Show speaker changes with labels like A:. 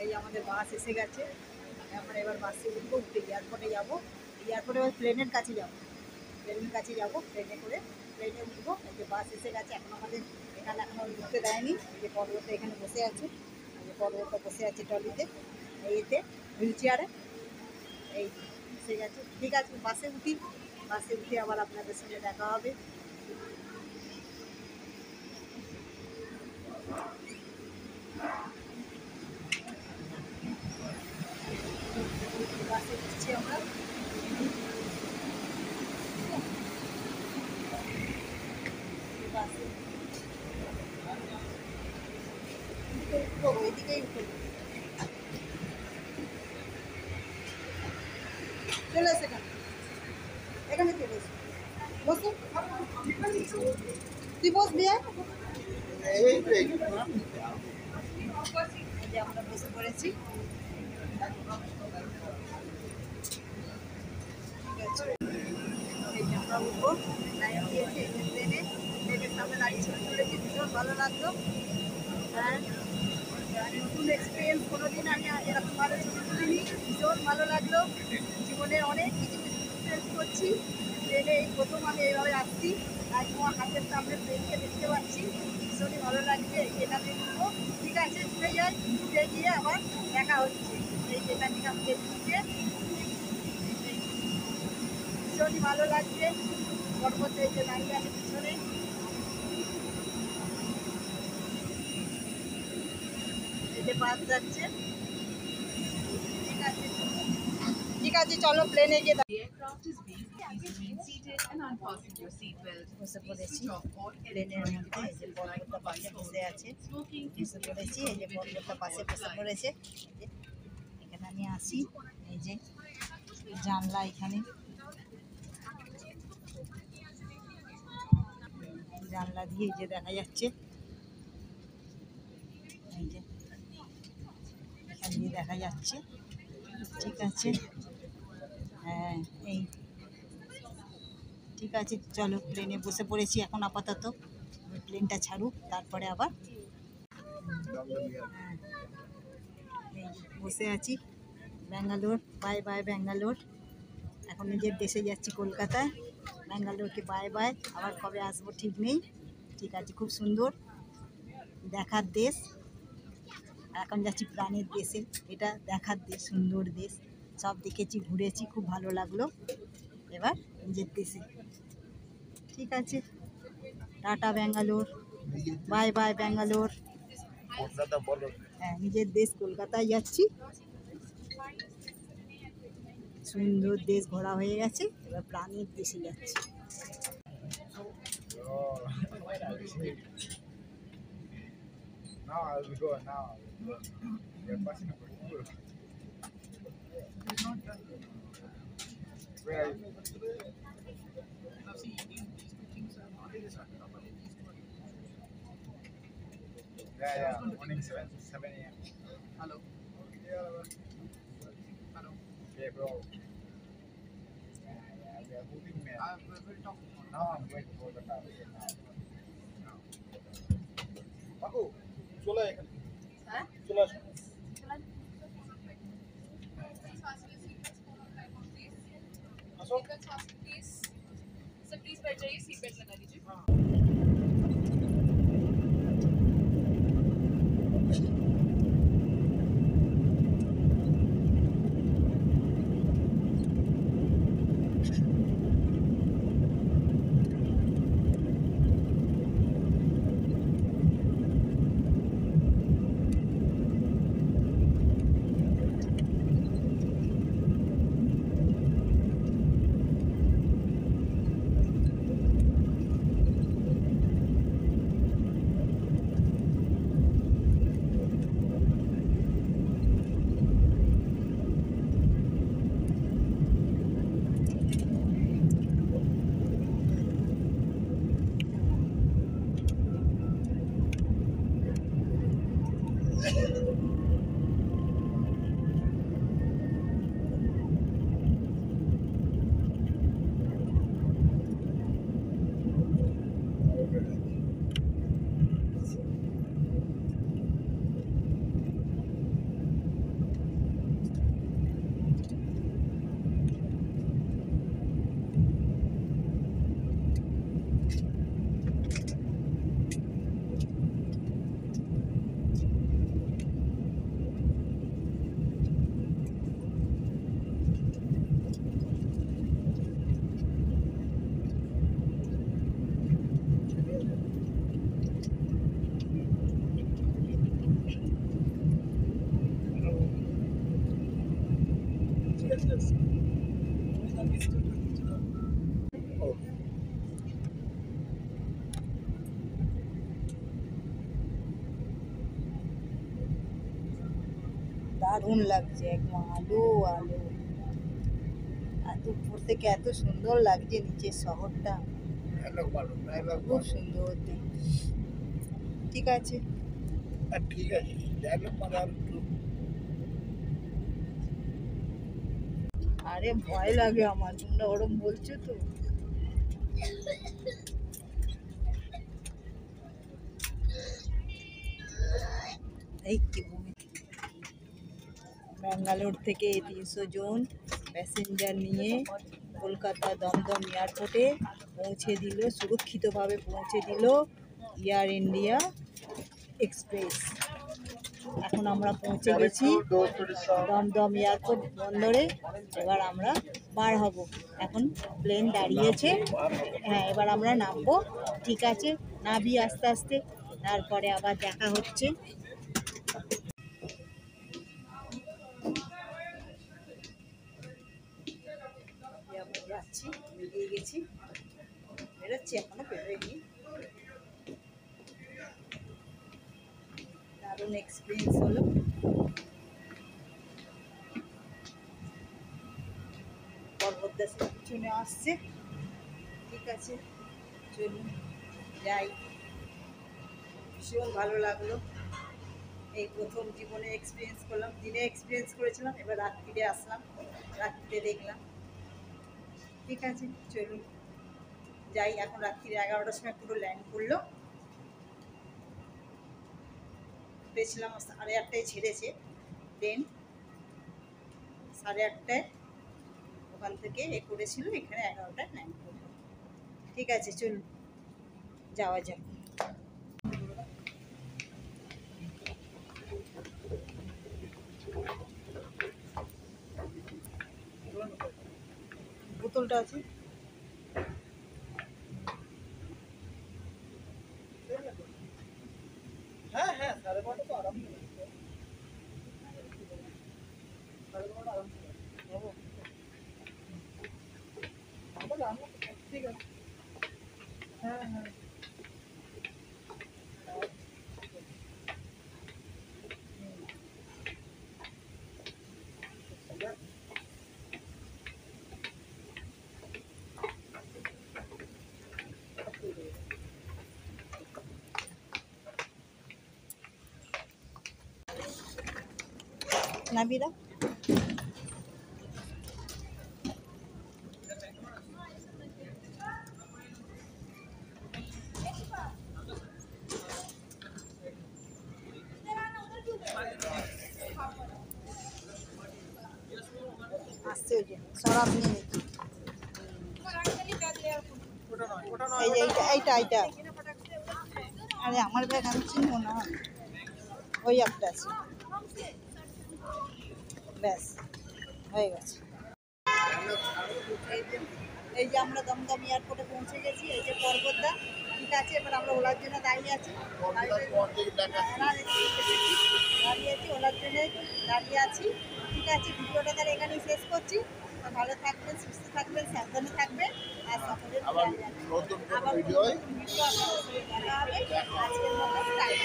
A: এই আমাদের বাস এসে গেছে। আমরা এবার বাসে উঠবো, উঠে এয়ারপোর্টে যাবো। এয়ারপোর্টে এবার প্লেনের কাছে যাবো, প্লেনে করে প্লেনে উঠবো। এই যে বাস এসে গেছে। এখন আমাদের এখানে এখনও ঢুকতে দেয়নি। এই যে পর্বত এখানে বসে আছে, এই যে পর্বত বসে আছে ট্রলিতে, এইতে হুইল চেয়ারে। এই এসে গেছে। ঠিক আছে, বাসে উঠি, বাসে উঠে আবার আপনাদের সঙ্গে দেখা হবে। বাসে উঠছি আমরা। বাসে উঠবো, এদিকেই উঠবো। চলে এসে এখানে চলে এসে বসুন। তুই বসবি? এই যে আমরা বসে পড়েছি। এই যে আমরা উঠবো, টাইম দিয়েছি ট্রেনে। ট্রেনের সামনে দাঁড়িয়ে ছবি তুলেছি, ভীষণ ভালো লাগলো। হ্যাঁ, নতুন এক্সপিরিয়েন্স, কোনোদিন আমি এরকমভাবে ছবি তুলিনি, ভীষণ ভালো লাগলো। জীবনে অনেক কিছু এক্সপিরিয়েন্স করছি, ট্রেনে এই প্রথম আমি এইভাবে আসছি। একদম হাতের সামনে ট্রেনকে দেখতে পাচ্ছি, ভীষণই ভালো লাগছে। এটাতে উঠবো, ঠিক আছে, উঠে যাই। উঠে গিয়ে আবার দেখা হচ্ছে। এই যেখান থেকে আমাকে দিচ্ছে, ভীষণই ভালো লাগছে। পর্বতে এই যে দাঁড়িয়ে আছে পিছনে। এই যে বাস যাচ্ছে। ঠিক আছে, ঠিক আছে, চলো প্লেনে গিয়ে বসে পড়েছি প্লেনের মধ্যে। এই যে পর্বতটা পাশে বসে আছে, বসে পড়েছি। এই যে পর্বতটা পাশে বসে পড়েছে। এখানে আমি আসি, এই যে জানলা, এখানে জানলা দিয়ে এই যে দেখা যাচ্ছে, এই যে এখান দিয়ে দেখা যাচ্ছে। ঠিক আছে, হ্যাঁ, এই ঠিক আছে, চলো প্লেনে বসে পড়েছি এখন আপাতত। প্লেনটা ছাড়ুক, তারপরে আবার। হ্যাঁ, এই বসে আছি। Bangalore, bye bye Bangalore. এখন নিজের দেশে যাচ্ছি, কলকাতায়। ব্যাঙ্গালোরকে বাই বাই, আবার কবে আসবো ঠিক নেই। ঠিক আছে, খুব সুন্দর দেখার দেশ। এখন যাচ্ছি প্রাণের দেশে, এটা দেখার দেশ, সুন্দর দেশ। সব দেখেছি, ঘুরেছি, খুব ভালো লাগলো। এবার নিজের দেশে। ঠিক আছে, tata Bangalore, bye bye Bangalore. হ্যাঁ, নিজের দেশ কলকাতায় যাচ্ছি। সুন্দর দেশ ঘোরা হয়ে গেছে, এবার প্রাণের দেশে যাচ্ছি। Now I will go now. We are passing over. Where are you? Yeah, morning 7 a.m. Hello. Hello. Okay, bro. We are moving, man. We'll talk. Now I'm waiting for the car. Aku, চলে এখানে। হ্যাঁ, চলে আসো। Please बैठ जाइए, seat belt लगा लीजिए। দারুণ লাগছে, একদম আলো আলো। আর দুপুর থেকে এত সুন্দর লাগছে নিচের শহরটা, খুব সুন্দর দেখতে। ঠিক আছে,
B: ঠিক আছে,
A: আরে ভয় লাগে আমার, তোমরা ওরম বলছো তো। এই কি বমি। ব্যাঙ্গালোর থেকে 300 জন প্যাসেঞ্জার নিয়ে কলকাতা দমদম এয়ারপোর্টে পৌঁছে দিল, সুরক্ষিতভাবে পৌঁছে দিল এয়ার ইন্ডিয়া এক্সপ্রেস। এখন আমরা পৌঁছে গেছি দমদম এয়ারপোর্ট বন্দরে। এবার আমরা বার হব। এখন প্লেন দাঁড়িয়েছে, হ্যাঁ এবার আমরা নামবো। ঠিক আছে, নাবি আস্তে আস্তে, তারপরে আবার দেখা হচ্ছে। আমরা যাচ্ছি, বেরিয়ে গেছি, বেরোচ্ছি, এখনো বেরোয়নি। দারুণ এক্সপিরিয়েন্স হলো। পর্বতটা পিছনে আসছে। ঠিক আছে, চলুন যাই। ভীষণ ভালো লাগলো, এই প্রথম জীবনে এক্সপিরিয়েন্স করলাম। দিনে এক্সপিরিয়েন্স করেছিলাম, এবার রাত্রিরে আসলাম, রাত্রিরে দেখলাম। ঠিক আছে, চলুন যাই। এখন রাত্রিরে 11টার সময় পুরো ল্যান্ড করলো। উঠেছিলাম 8:30টায়, ছেড়েছে ট্রেন 8:30টায়। ওখান থেকে করেছিল, এখানে 11টায় ল্যান্ড করলো। ঠিক আছে, চলুন যাওয়া যাক। বোতলটা আছে, হ্যাঁ হ্যাঁ, 12:30 তো আরাম করে, 12:30 আরাম করে যাবো। ঠিক আছে, হ্যাঁ হ্যাঁ। নাবিরা আসছে, ওই যে সরাব নিয়ে নিচ্ছি। এই যে এইটা এইটা, আরে আমার ব্যাগ আমি চিনবো না, ওই একটা আছে, ব্যাস হয়ে গেছে। এই যে আমরা দমদম এয়ারপোর্টে পৌঁছে গেছি, এই যে পর্বতটা। ঠিক আছে, এবার আমরা ওলার জন্য দাঁড়িয়ে আছি, দাঁড়িয়ে আছি ওলার জন্য, দাঁড়িয়ে আছি। ঠিক আছে, ভিডিওটা তাহলে এখানেই শেষ করছি। ভালো থাকবেন, সুস্থ থাকবেন, সাবধানে থাকবেন, আর সকলের আবার নতুন ভিডিও আপনাদের সাথে দেখা হবে। আজকের মতো টাইম।